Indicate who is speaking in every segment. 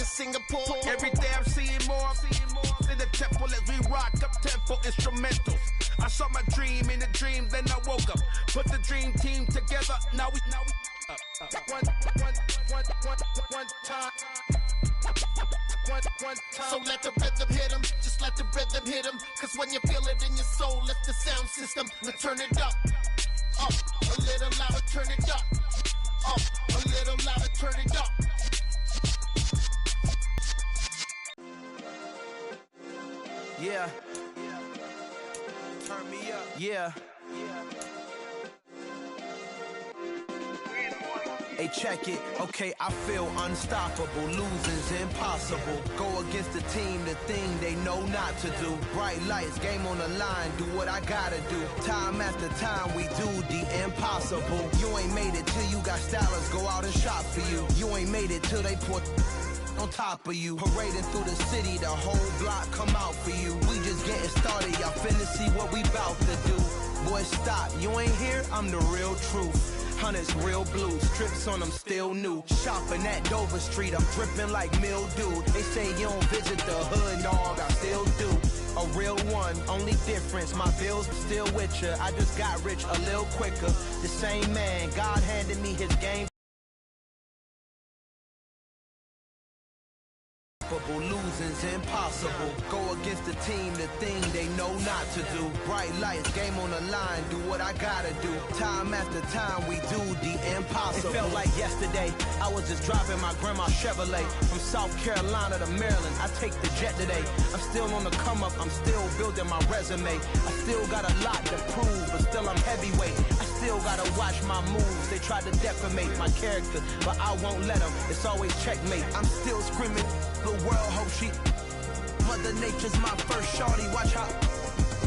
Speaker 1: to Singapore. Every day I'm seeing more in the temple as we rock up tempo instrumentals. I saw my dream in a dream, then I woke up. Put the dream team together, now we one time. So let the rhythm hit him, just let the rhythm hit him. Cause when you feel it in your soul, lift the sound system and turn it up. Up, a little louder, turn it up. Up, a little louder, turn it up. Yeah. Turn me up. Yeah. Hey, check it. Okay, I feel unstoppable. Losing's impossible. Go against the team, the thing they know not to do. Bright lights, game on the line, do what I gotta do. Time after time, we do the impossible. You ain't made it till you got stylers go out and shop for you. You ain't made it till they put on top of you. Parading through the city, the whole block come out for you. We just getting started, y'all finna see what we bout to do. Boy, stop, you ain't here, I'm the real truth. Hunters, real blue, strips on them still new. Shopping at Dover Street, I'm dripping like mildew. They say you don't visit the hood, dog, I still do. A real one, only difference, my bills are still with ya. I just got rich a little quicker. The same man, God handed me his game. Losing's impossible. Go against the team, the thing they know not to do. Bright lights, game on the line, do what I gotta do. Time after time, we do the impossible. It felt like yesterday, I was just driving my grandma's Chevrolet. From South Carolina to Maryland, I take the jet today. I'm still on the come up, I'm still building my resume. I still got a lot to prove, but still I'm heavyweight. I still gotta watch my moves. They tried to defamate my character, but I won't let them. It's always checkmate. I'm still screaming, the world hope she. Mother Nature's my first shorty. Watch how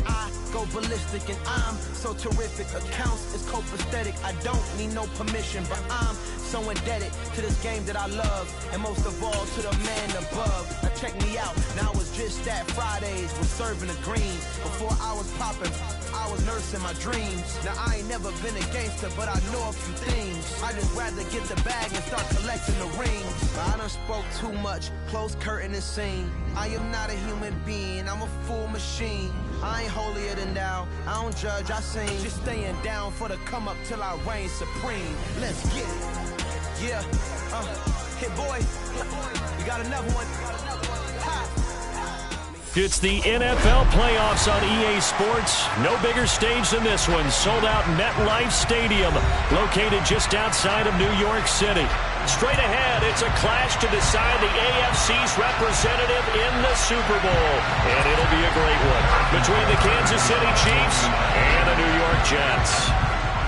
Speaker 1: I go ballistic, and I'm so terrific. Accounts is copacetic. I don't need no permission, but I'm so indebted to this game that I love, and most of all to the man above. Now check me out. Now it was just that Fridays was serving the greens. Before I was popping, I was nursing my dreams. Now I ain't never been a gangster, but I know a few things. I just rather get the bag and start collecting the rings. But I done spoke too much, close curtain and scene. I am not a human being, I'm a full machine. I ain't holier than thou, I don't judge, I sing. Just staying down for the come up till I reign supreme. Let's get it. Yeah, hit boy, we got another one.
Speaker 2: It's the NFL playoffs on EA Sports. No bigger stage than this one. Sold out MetLife Stadium, located just outside of New York City. Straight ahead, it's a clash to decide the AFC's representative in the Super Bowl. And it'll be a great one between the Kansas City Chiefs and the New York Jets.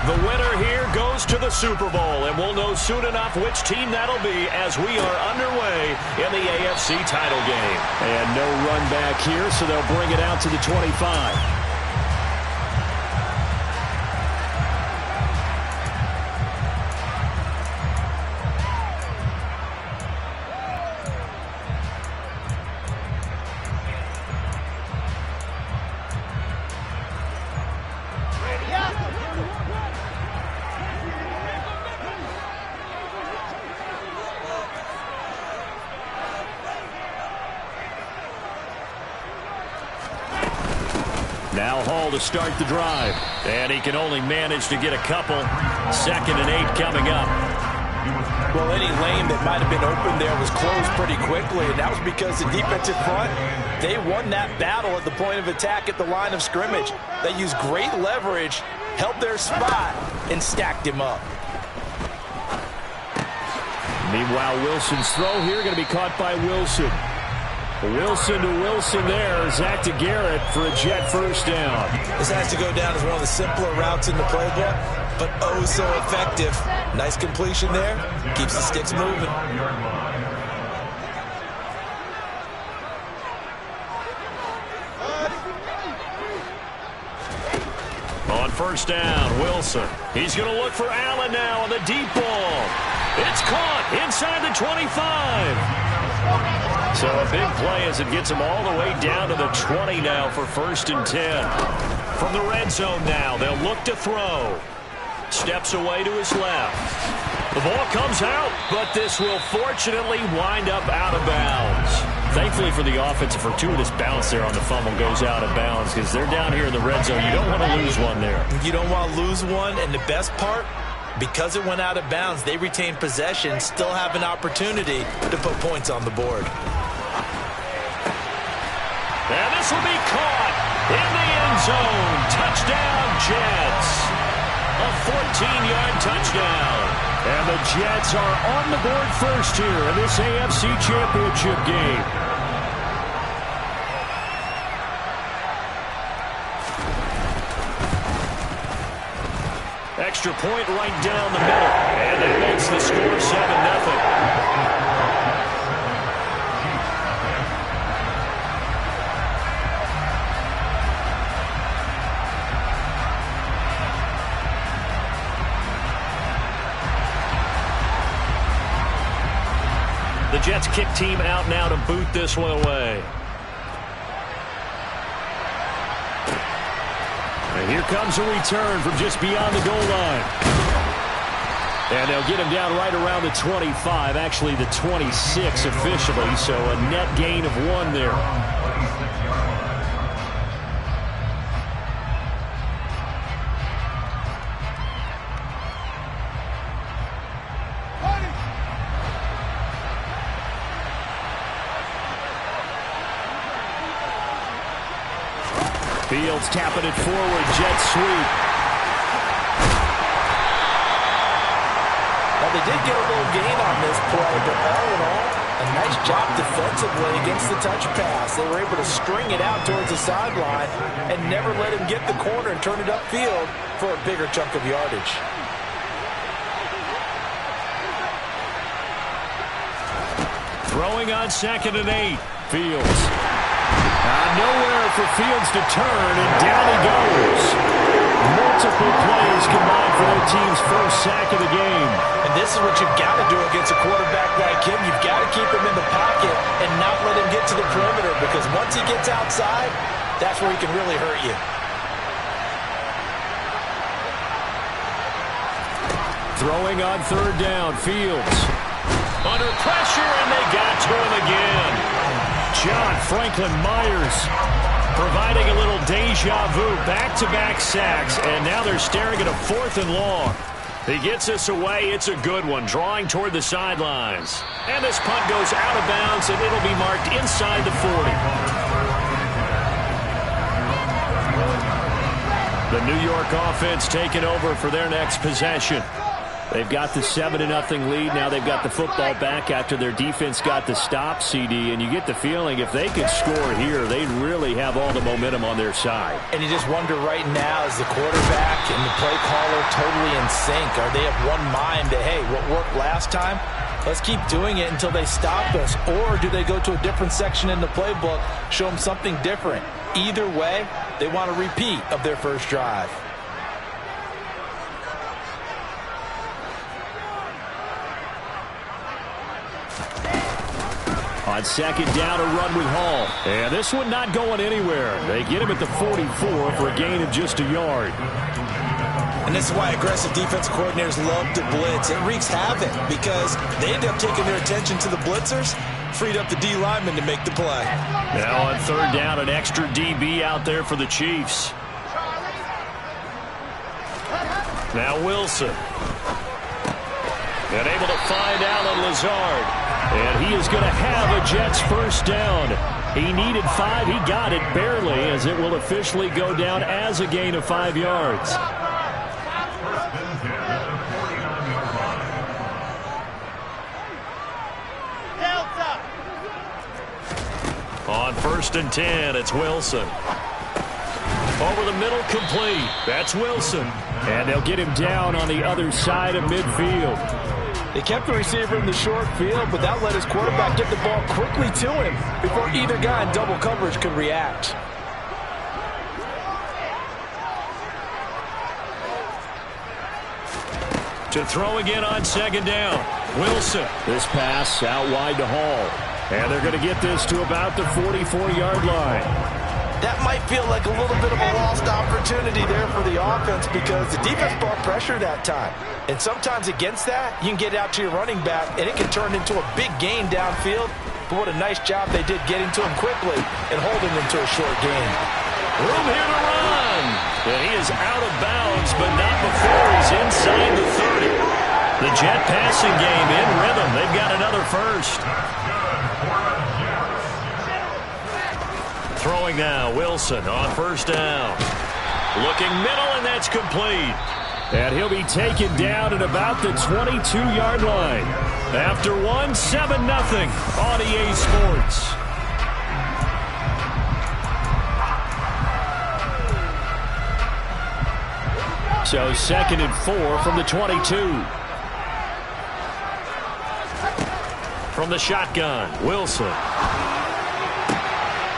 Speaker 2: The winner here goes to the Super Bowl, and we'll know soon enough which team that'll be as we are underway in the AFC title game. And no run back here, so they'll bring it out to the 25. Now Hall to start the drive. And he can only manage to get a couple. 2nd and 8 coming up.
Speaker 3: Well, any lane that might have been open there was closed pretty quickly, and that was because the defensive front, they won that battle at the point of attack at the line of scrimmage. They used great leverage, held their spot, and stacked him up.
Speaker 2: Meanwhile, Wilson's throw here going to be caught by Wilson. Wilson to Wilson there. Zach to Garrett for a Jet first down.
Speaker 3: This has to go down as one of the simpler routes in the playbook, but oh so effective. Nice completion there. Keeps the sticks moving.
Speaker 2: On first down, Wilson. He's going to look for Allen now on the deep ball. It's caught inside the 25. So a big play as it gets him all the way down to the 20 now for 1st and 10. From the red zone now, they'll look to throw. steps away to his left. The ball comes out, but this will fortunately wind up out of bounds. Thankfully for the offense, a fortuitous bounce there on the fumble goes out of bounds because they're down here in the red zone. You don't want to lose one there.
Speaker 3: You don't want to lose one, and the best part, because it went out of bounds, they retain possession, still have an opportunity to put points on the board.
Speaker 2: And this will be caught in the end zone. Touchdown, Jets. A 14-yard touchdown. And the Jets are on the board first here in this AFC Championship game. Extra point right down the middle. And that makes the score 7-0. The Jets kick team out now to boot this one away. And here comes a return from just beyond the goal line. And they'll get him down right around the 25, actually the 26 officially, so a net gain of 1 there. Fields tapping it forward, jet sweep.
Speaker 3: Well, they did get a little gain on this play, but all in all, a nice job defensively against the touch pass. They were able to string it out towards the sideline and never let him get the corner and turn it upfield for a bigger chunk of yardage.
Speaker 2: Throwing on 2nd and 8. Fields. Nowhere for Fields to turn, and down he goes. Multiple plays combined for their team's first sack of the game.
Speaker 3: And this is what you've got to do against a quarterback like him. You've got to keep him in the pocket and not let him get to the perimeter, because once he gets outside, that's where he can really hurt you.
Speaker 2: Throwing on 3rd down, Fields. Under pressure, and they got to him again. John Franklin Myers providing a little deja vu, back-to-back sacks, and now they're staring at a 4th and long. He gets us away. It's a good one, drawing toward the sidelines. And this punt goes out of bounds, and it'll be marked inside the 40. The New York offense taking over for their next possession. They've got the 7-0 lead. Now they've got the football back after their defense got the stop, CD. And you get the feeling if they could score here, they'd really have all the momentum on their side.
Speaker 3: And you just wonder right now, is the quarterback and the play caller totally in sync? Are they of one mind that, hey, what worked last time, let's keep doing it until they stop us? Or do they go to a different section in the playbook, show them something different? Either way, they want a repeat of their first drive.
Speaker 2: On 2nd down, a run with Hall. And this one not going anywhere. They get him at the 44 for a gain of just a yard.
Speaker 3: And this is why aggressive defensive coordinators love to blitz. It wreaks havoc because they end up taking their attention to the blitzers, freed up the D lineman to make the play.
Speaker 2: Now on 3rd down, an extra DB out there for the Chiefs. Now Wilson. And able to find Alan Lazard. And he is going to have a Jets first down. He needed 5. He got it barely, as it will officially go down as a gain of 5 yards. On 1st and 10, it's Wilson. Over the middle, complete. That's Wilson. And they'll get him down on the other side of midfield.
Speaker 3: They kept the receiver in the short field, but that let his quarterback get the ball quickly to him before either guy in double coverage could react.
Speaker 2: To throw again on 2nd down. Wilson. This pass out wide to Hall. And they're going to get this to about the 44-yard line.
Speaker 3: that might feel like a little bit of a lost opportunity there for the offense because the defense brought pressure that time. And sometimes against that, you can get out to your running back, and it can turn into a big gain downfield. But what a nice job they did getting to him quickly and holding him to a short gain.
Speaker 2: Room here to run. And he is out of bounds, but not before he's inside the 30. The Jet passing game in rhythm. They've got another first. Throwing now, Wilson on first down. Looking middle, and that's complete. And he'll be taken down at about the 22-yard line. After 7-0 on EA Sports. So 2nd and 4 from the 22. From the shotgun, Wilson.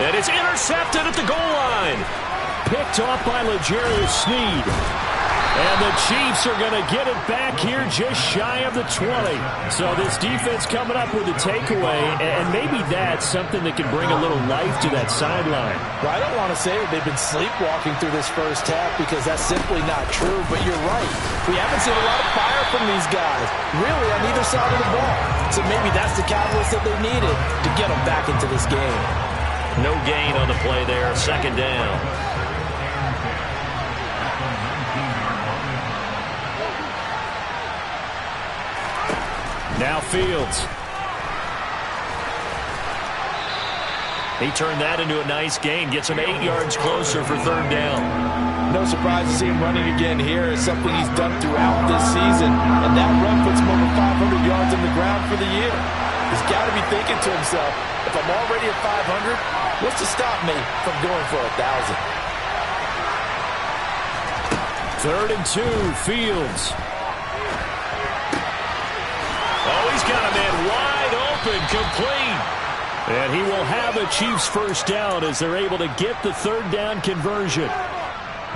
Speaker 2: And it's intercepted at the goal line. Picked off by L'Jarius Sneed. And the Chiefs are going to get it back here just shy of the 20. So this defense coming up with a takeaway, and maybe that's something that can bring a little life to that sideline.
Speaker 3: Well, I don't want to say that they've been sleepwalking through this first half because that's simply not true, but you're right. We haven't seen a lot of fire from these guys, really on either side of the ball. So maybe that's the catalyst that they needed to get them back into this game.
Speaker 2: No gain on the play there, 2nd down. Now Fields. He turned that into a nice gain. Gets him 8 yards closer for 3rd down.
Speaker 3: No surprise to see him running again here. It's something he's done throughout this season. And that run puts him over 500 yards on the ground for the year. He's got to be thinking to himself, if I'm already at 500, what's to stop me from going for 1,000?
Speaker 2: 3rd and 2, Fields. Oh, he's got a man wide open, complete. And he will have a Chiefs first down as they're able to get the 3rd down conversion.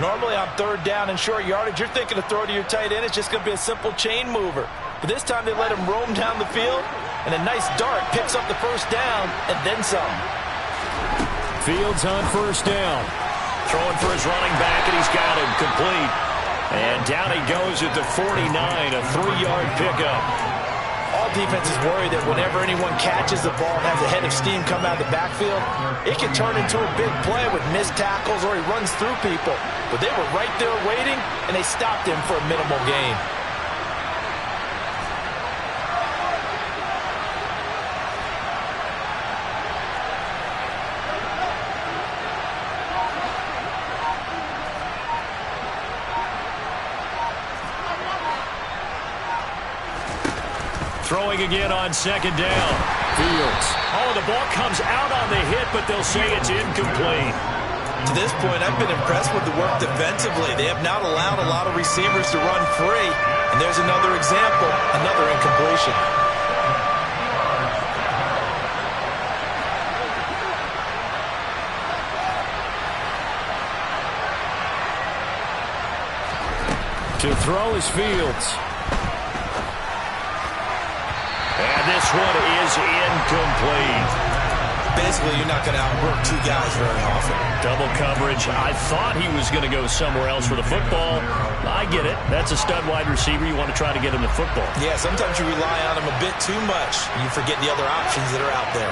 Speaker 3: Normally on 3rd down and short yardage, you're thinking to throw to your tight end. It's just going to be a simple chain mover. But this time they let him roam down the field, and a nice dart picks up the first down and then some.
Speaker 2: Fields on first down. Throwing for his running back, and he's got him complete. And down he goes at the 49, a 3-yard pickup.
Speaker 3: All defenses worry that whenever anyone catches the ball and has a head of steam come out of the backfield, it can turn into a big play with missed tackles or he runs through people. But they were right there waiting, and they stopped him for a minimal gain.
Speaker 2: Throwing again on 2nd down. Fields. Oh, the ball comes out on the hit, but they'll say it's incomplete.
Speaker 3: To this point, I've been impressed with the work defensively. They have not allowed a lot of receivers to run free. And there's another example, another incompletion.
Speaker 2: To throw is Fields. And this one is incomplete.
Speaker 3: Basically, you're not going to outwork 2 guys very often.
Speaker 2: Double coverage. I thought he was going to go somewhere else for the football. I get it. That's a stud wide receiver. You want to try to get him the football.
Speaker 3: Yeah, sometimes you rely on him a bit too much. You forget the other options that are out there.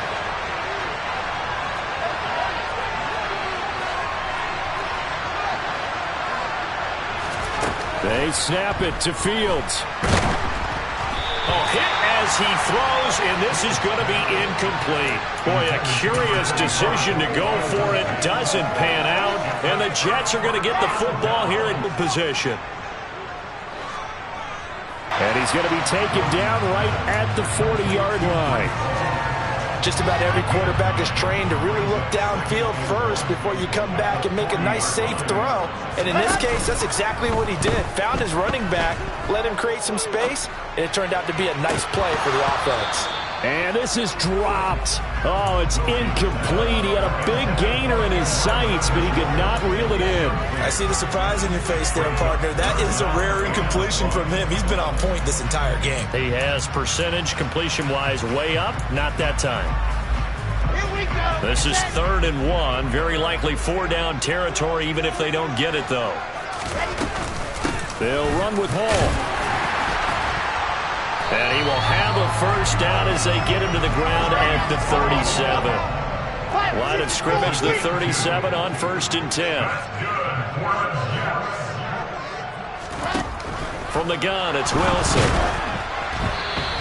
Speaker 2: They snap it to Fields. Oh, hit as he throws, and this is going to be incomplete. Boy, a curious decision to go for it. Doesn't pan out, and the Jets are going to get the football here in position. And he's going to be taken down right at the 40-yard line.
Speaker 3: Just about every quarterback is trained to really look downfield first before you come back and make a nice, safe throw. And in this case, that's exactly what he did. Found his running back, let him create some space, and it turned out to be a nice play for the offense.
Speaker 2: And this is dropped. Oh, it's incomplete. He had a big gainer in his sights, but he could not reel it in.
Speaker 3: I see the surprise in your face there, partner. That is a rare incompletion from him. He's been on point this entire game.
Speaker 2: He has percentage completion-wise way up. Not that time. This is 3rd and 1. Very likely 4-down territory, even if they don't get it, though. They'll run with Hall. And he will have a first down as they get him to the ground at the 37. Line of scrimmage, the 37 on 1st and 10. From the gun, it's Wilson.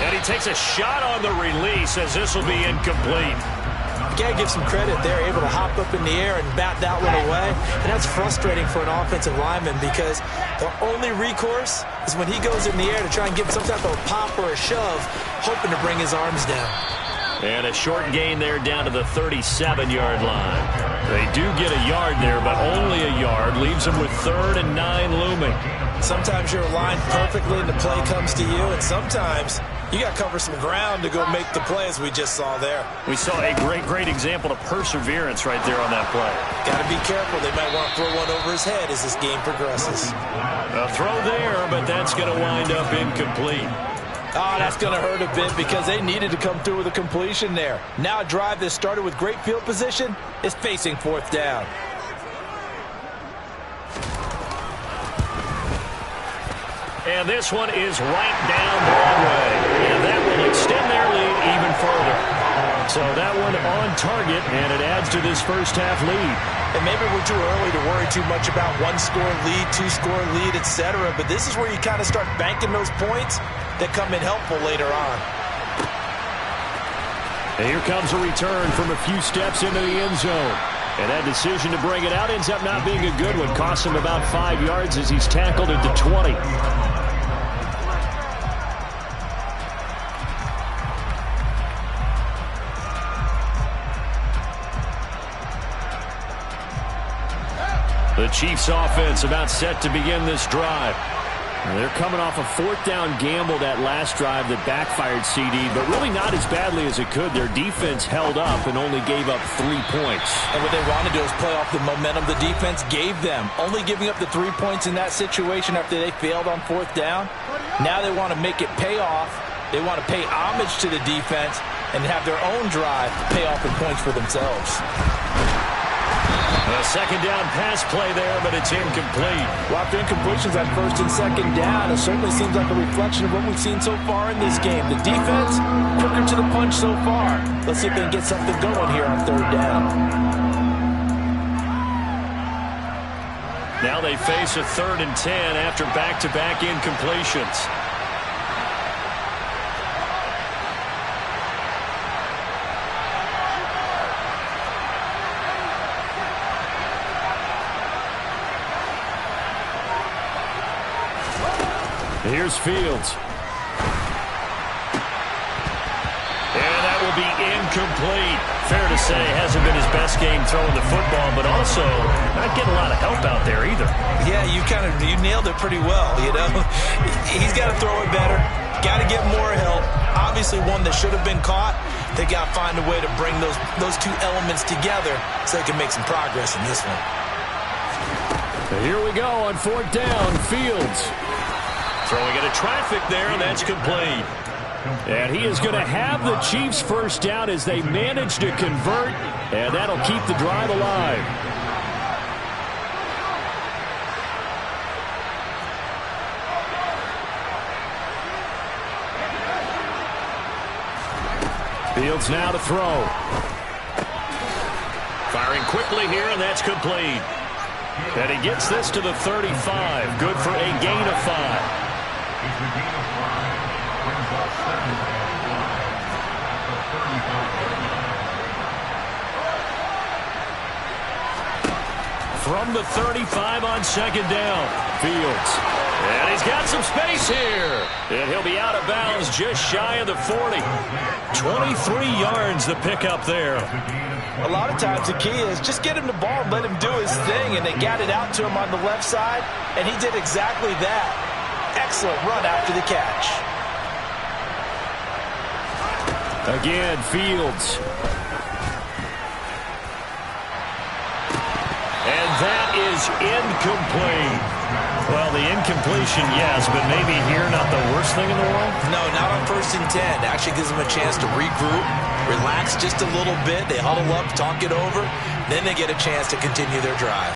Speaker 2: And he takes a shot on the release as this will be incomplete.
Speaker 3: You got to give some credit. They're able to hop up in the air and bat that one away. And that's frustrating for an offensive lineman because the only recourse is when he goes in the air to try and give some type of pop or a shove, hoping to bring his arms down.
Speaker 2: And a short gain there down to the 37-yard line. They do get a yard there, but only a yard. Leaves them with 3rd and 9 looming.
Speaker 3: Sometimes you're aligned perfectly and the play comes to you, and sometimes you got to cover some ground to go make the play, as we just saw there.
Speaker 2: We saw a great example of perseverance right there on that play.
Speaker 3: Got to be careful. They might want to throw one over his head as this game progresses.
Speaker 2: A throw there, but that's going to wind up incomplete.
Speaker 3: Oh, that's going to hurt a bit because they needed to come through with a completion there. Now a drive that started with great field position is facing 4th down.
Speaker 2: And this one is right down Broadway. And that will extend their lead even further. So that one on target, and it adds to this first half lead.
Speaker 3: And maybe we're too early to worry too much about 1-score lead, 2-score lead, etc. But this is where you kind of start banking those points that come in helpful later on.
Speaker 2: And here comes a return from a few steps into the end zone. And that decision to bring it out ends up not being a good one. Costs him about 5 yards as he's tackled at the 20. The Chiefs offense about set to begin this drive. They're coming off a 4th down gamble that last drive that backfired CD, but really not as badly as it could. Their defense held up and only gave up 3 points.
Speaker 3: And what they wanted to do is play off the momentum the defense gave them. Only giving up the 3 points in that situation after they failed on 4th down. Now they want to make it pay off. They want to pay homage to the defense and have their own drive to pay off the points for themselves.
Speaker 2: A 2nd down pass play there, but it's incomplete.
Speaker 3: Well, after incompletions at 1st and 2nd down, it certainly seems like a reflection of what we've seen so far in this game. The defense, quicker to the punch so far. Let's see if they can get something going here on 3rd down.
Speaker 2: Now they face a 3rd and 10 after back-to-back incompletions. Here's Fields. And that will be incomplete. Fair to say, hasn't been his best game throwing the football, but also not getting a lot of help out there either.
Speaker 3: Yeah, you nailed it pretty well, you know. He's got to throw it better. Got to get more help. Obviously one that should have been caught. They got to find a way to bring those two elements together so they can make some progress in this one.
Speaker 2: And here we go on 4th down. Fields throwing into traffic there, and that's complete. And he is going to have the Chiefs first down as they manage to convert, and that'll keep the drive alive. Fields now to throw. Firing quickly here, and that's complete. And he gets this to the 35. Good for a gain of 5. From the 35 on 2nd down, Fields. And he's got some space here. And he'll be out of bounds just shy of the 40. 23 yards the pickup there.
Speaker 3: A lot of times the key is just get him the ball and let him do his thing, and they got it out to him on the left side, and he did exactly that. Excellent run after the catch.
Speaker 2: Again, Fields. And that is is incomplete. Well, the incompletion, yes, but maybe here not the worst thing in the world?
Speaker 3: No, not on 1st and 10. Actually gives them a chance to regroup, relax just a little bit. They huddle up, talk it over. Then they get a chance to continue their drive.